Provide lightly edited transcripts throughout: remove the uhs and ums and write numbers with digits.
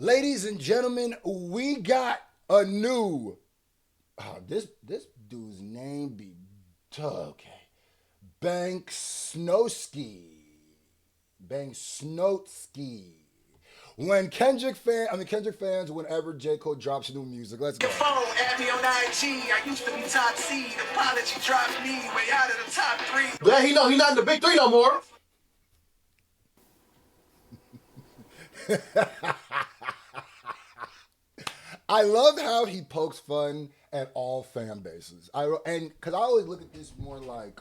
Ladies and gentlemen, we got a new. This dude's name be okay. Banksnotsky. When Kendrick fans, whenever J. Cole drops new music, let's go. Your phone, add me on IG. I used to be top seed. Apology dropped me way out of the top three. Glad he know he not in the big three no more. I love how he pokes fun at all fan bases. Because I always look at this more like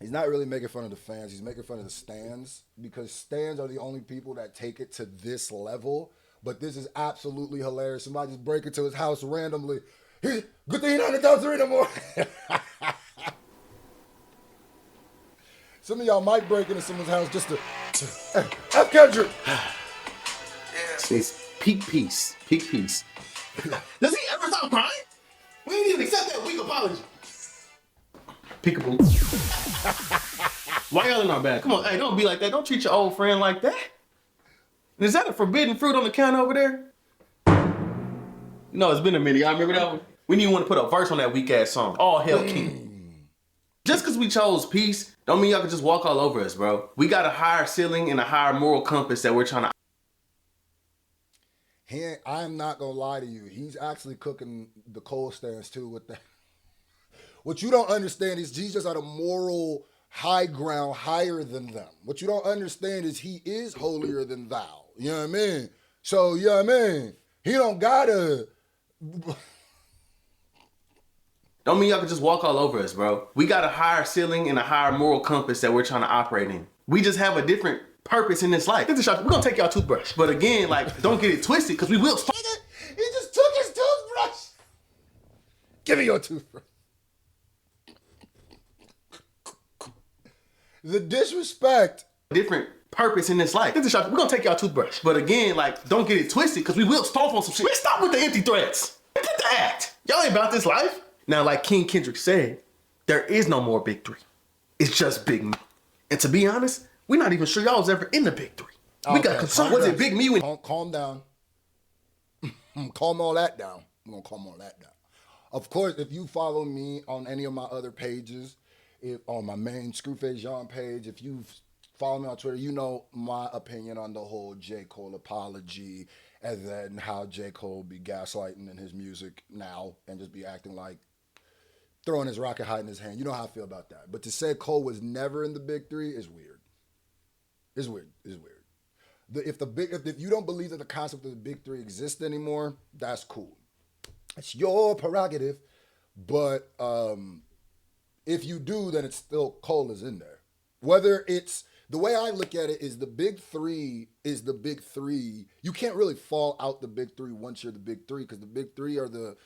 he's not really making fun of the fans. He's making fun of the stands because stands are the only people that take it to this level. But this is absolutely hilarious. Somebody just break into his house randomly. Good thing he's not in the top three no more. Some of y'all might break into someone's house just to F Kendrick. It's peak peace. Peak peace. Does he ever stop crying? We didn't even accept that weak apology. Peekaboo. Why y'all in our bag? Come on, hey, don't be like that. Don't treat your old friend like that. Is that a forbidden fruit on the counter over there? No, it's been a minute. Y'all remember that one? We didn't even want to put a verse on that weak ass song. All hell king. Just because we chose peace, don't mean y'all can just walk all over us, bro. We got a higher ceiling and a higher moral compass that we're trying to. I'm not gonna lie to you. He's actually cooking the Cole stands too with that. What you don't understand is he's just at a moral high ground higher than them. What you don't understand is he is holier than thou. You know what I mean? So, you know what I mean? He don't gotta. Don't mean y'all can just walk all over us, bro. We got a higher ceiling and a higher moral compass that we're trying to operate in. We just have a different purpose in this life. We're gonna take y'all toothbrush. But again, like, don't get it twisted, because we will start. He just took his toothbrush. Give me your toothbrush. The disrespect. Different purpose in this life. We're gonna take y'all toothbrush. But again, like, don't get it twisted, because we will stomp on some shit. Let's stop with the empty threats. Get the act. Y'all ain't about this life. Now, like King Kendrick said, there is no more big three. It's just Big Me. And to be honest, we're not even sure y'all was ever in the big three. We got concerned. Was it Big Me? Calm down. Calm all that down. We're going to calm all that down. Of course, if you follow me on any of my other pages, on my main Screwface Jean page, if you follow me on Twitter, you know my opinion on the whole J. Cole apology and then how J. Cole be gaslighting in his music now and just be acting like throwing his rocket high in his hand. You know how I feel about that. But to say Cole was never in the big three is weird. It's weird. If you don't believe that the concept of the big three exists anymore, that's cool. It's your prerogative. But if you do, then it's still Cole is in there. Whether it's the way I look at it is the big three is the big three. You can't really fall out the big three once you're the big three because the big three are the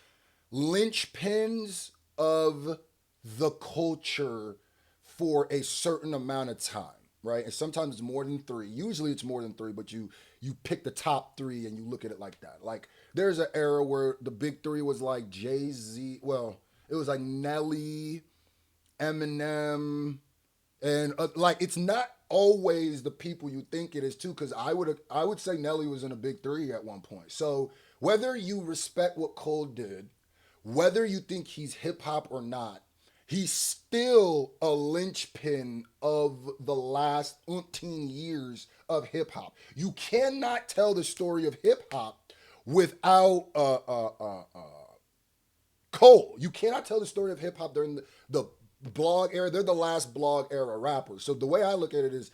linchpins of the culture for a certain amount of time, right? And sometimes it's more than three. Usually it's more than three, but you pick the top three and you look at it like that. Like there's an era where the big three was like Jay-Z. Well, it was like Nelly, Eminem, and like it's not always the people you think it is too. Because I would say Nelly was in a big three at one point. So whether you respect what Cole did, whether you think he's hip hop or not, he's still a linchpin of the last 18 years of hip hop. You cannot tell the story of hip hop without Cole. You cannot tell the story of hip hop during the blog era. They're the last blog era rappers. So the way I look at it is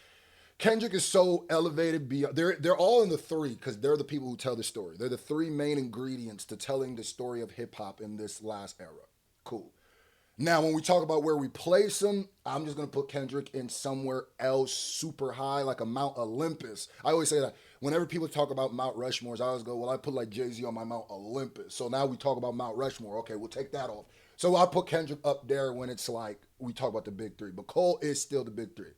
Kendrick is so elevated beyond. They're all in the three because they're the people who tell the story. They're the three main ingredients to telling the story of hip hop in this last era. Cool. Now, when we talk about where we place him, I'm just gonna put Kendrick in somewhere else super high, like a Mount Olympus. I always say that whenever people talk about Mount Rushmores, I always go, well, I put like Jay-Z on my Mount Olympus. So now we talk about Mount Rushmore. Okay, we'll take that off. So I put Kendrick up there when it's like we talk about the big three. But Cole is still the big three.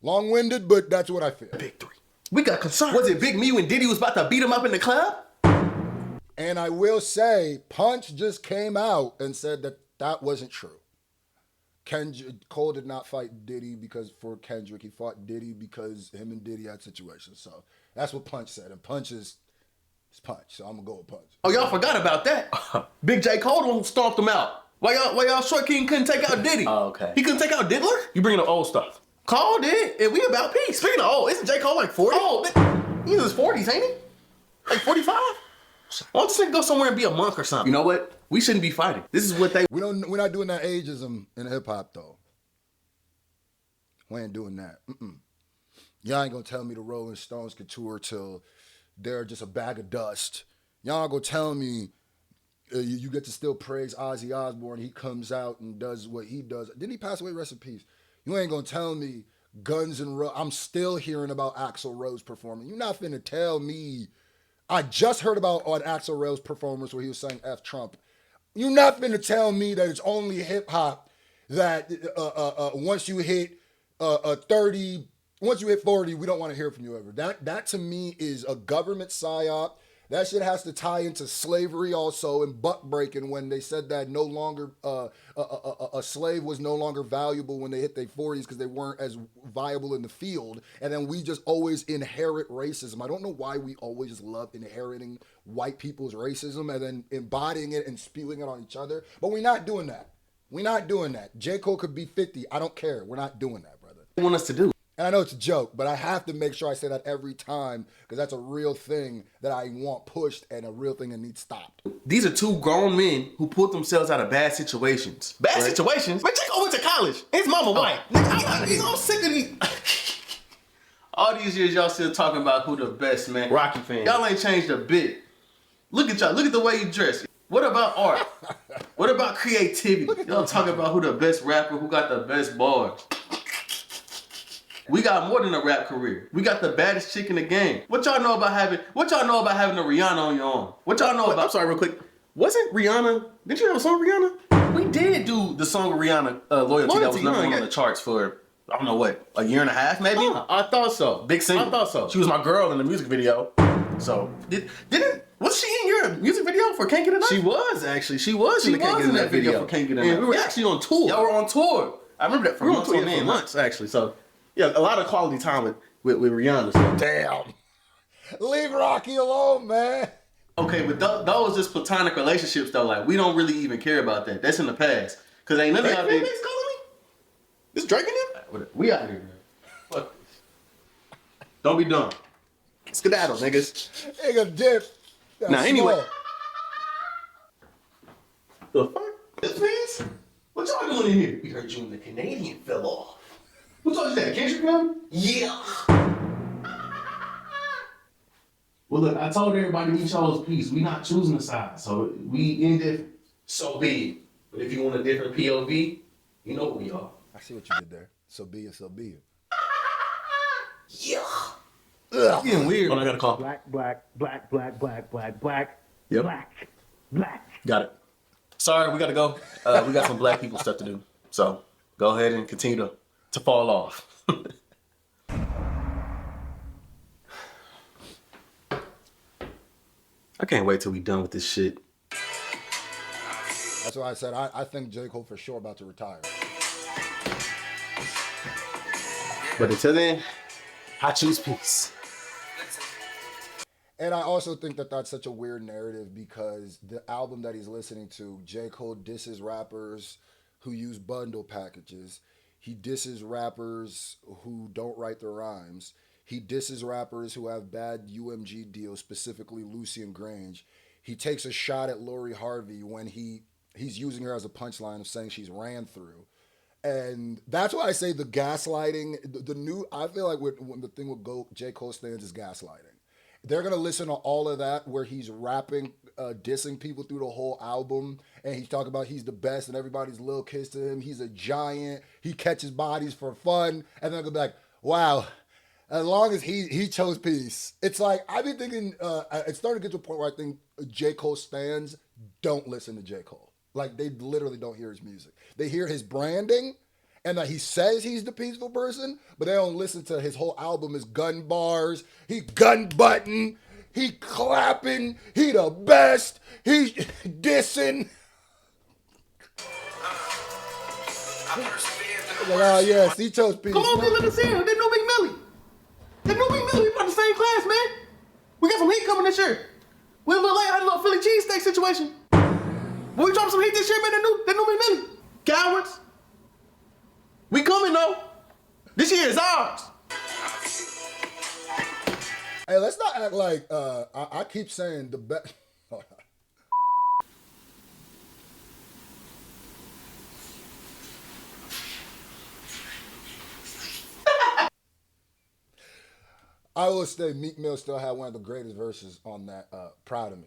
Long-winded, but that's what I feel. Big three. We got concerned. Was it Big Me when Diddy was about to beat him up in the club? And I will say, Punch just came out and said that that wasn't true. Cole did not fight Diddy for Kendrick. He fought Diddy because him and Diddy had situations. So that's what Punch said. And Punch is It's Punch, so I'm gonna go with Punch. Oh, y'all forgot about that. Big J.Cole the one who stomped him out. Why y'all Short King couldn't take out Diddy? Oh, okay. He couldn't take out Diddler? You bringing up old stuff. Cole did, and we about peace. Speaking of old, isn't J.Cole like 40? Oh, he's in his 40s, ain't he? Like 45? Why don't this nigga go somewhere and be a monk or something? You know what? We shouldn't be fighting. This is what they... We're not doing that ageism in hip-hop, though. We ain't doing that. Y'all ain't gonna tell me the Rolling Stones could tour till they're just a bag of dust. Y'all gonna tell me you get to still praise Ozzy Osbourne. He comes out and does what he does. Didn't he pass away? Rest in peace. You ain't gonna tell me Guns N' Roses. I'm still hearing about Axl Rose performing. You're not finna tell me. I just heard about an Axl Rose performance where he was saying F Trump. You're not finna tell me that it's only hip hop that once you hit 30, once you hit 40, we don't want to hear from you ever. That to me is a government psyop. That shit has to tie into slavery also and buck breaking when they said that no longer a slave was no longer valuable when they hit their 40s because they weren't as viable in the field. And then we just always inherit racism. I don't know why we always just love inheriting white people's racism and then embodying it and spewing it on each other. But we're not doing that. We're not doing that. J. Cole could be 50. I don't care. We're not doing that, brother. They want us to do. And I know it's a joke, but I have to make sure I say that every time because that's a real thing that I want pushed and a real thing that needs stopped. These are two grown men who pulled themselves out of bad situations. Bad situations? Man, J.Cole went to college. His mama white. Nigga, I'm sick of these. All these years, y'all still talking about who the best, man. Rocky fan. Y'all ain't changed a bit. Look at y'all. Look at the way you dress. What about art? What about creativity? Y'all talking about who the best rapper, who got the best bars. We got more than a rap career. We got the baddest chick in the game. What y'all know about having a Rihanna on your arm? What y'all know about? I'm sorry, real quick. Wasn't Rihanna? Did you have a song with Rihanna? We did do the song with Rihanna, Loyalty, that was number one on the charts for I don't know what, a year and a half maybe. I thought so. Big single. I thought so. She was my girl in the music video. So was she in your music video for Can't Get Enough? She was actually. She was in that video for Can't Get Enough. And we were actually on tour. Y'all were on tour. I remember that for months on end. Months actually. So. Yeah, a lot of quality time with Rihanna. So. Damn. Leave Rocky alone, man. Okay, but those just platonic relationships, though. Like, we don't really even care about that. That's in the past. Because ain't nothing out there. Calling me? This Drake in him? We out here, man. Fuck this. Don't be dumb. Skedaddle, niggas. Nigga dip. Now, anyway. The fuck? This fans? What y'all doing in here? We heard you and the Canadian fell off. Who told you that? Kendrick now? Yeah. Well, look, I told everybody we chose peace. We not choosing a side. So we indifferent. So be it. But if you want a different POV, you know what we are. I see what you did there. So be it, so be it. Yeah. Ugh. Getting weird. I got a call. Black. Yep. Black. Got it. Sorry, we got to go. We got some black people stuff to do. So go ahead and continue to fall off. I can't wait till we done with this shit. That's why I said I think J. Cole for sure about to retire. But until then, I choose peace. And I also think that that's such a weird narrative because the album that he's listening to, J. Cole disses rappers who use bundle packages. He disses rappers who don't write their rhymes. He disses rappers who have bad UMG deals, specifically Lucien Grange. He takes a shot at Lori Harvey when he's using her as a punchline of saying she's ran through. And that's why I say the gaslighting, the new, I feel like when the thing with J. Cole stands is gaslighting. They're going to listen to all of that where he's rapping, dissing people through the whole album. And he's talking about he's the best and everybody's little kiss to him. He's a giant. He catches bodies for fun. And then they're going to be like, wow, as long as he chose peace. It's like, I've been thinking, it's starting to get to a point where I think J. Cole stans don't listen to J. Cole. Like, they literally don't hear his music. They hear his branding and that he says he's the peaceful person, but they don't listen to his whole album, his gun bars, he gun button, he clapping, he the best, he dissing. Like, oh yes, he chose peace. Come on, man, let us in. They know Big Millie. We about the same class, man. We got some heat coming this year. We a little late. I had a little Philly cheesesteak situation. But we dropped some heat this year, man. That new Millie. Cowards. We coming though. This year is ours. Hey, let's not act like I keep saying the best. I will say Meek Mill still had one of the greatest verses on that Proud of Me.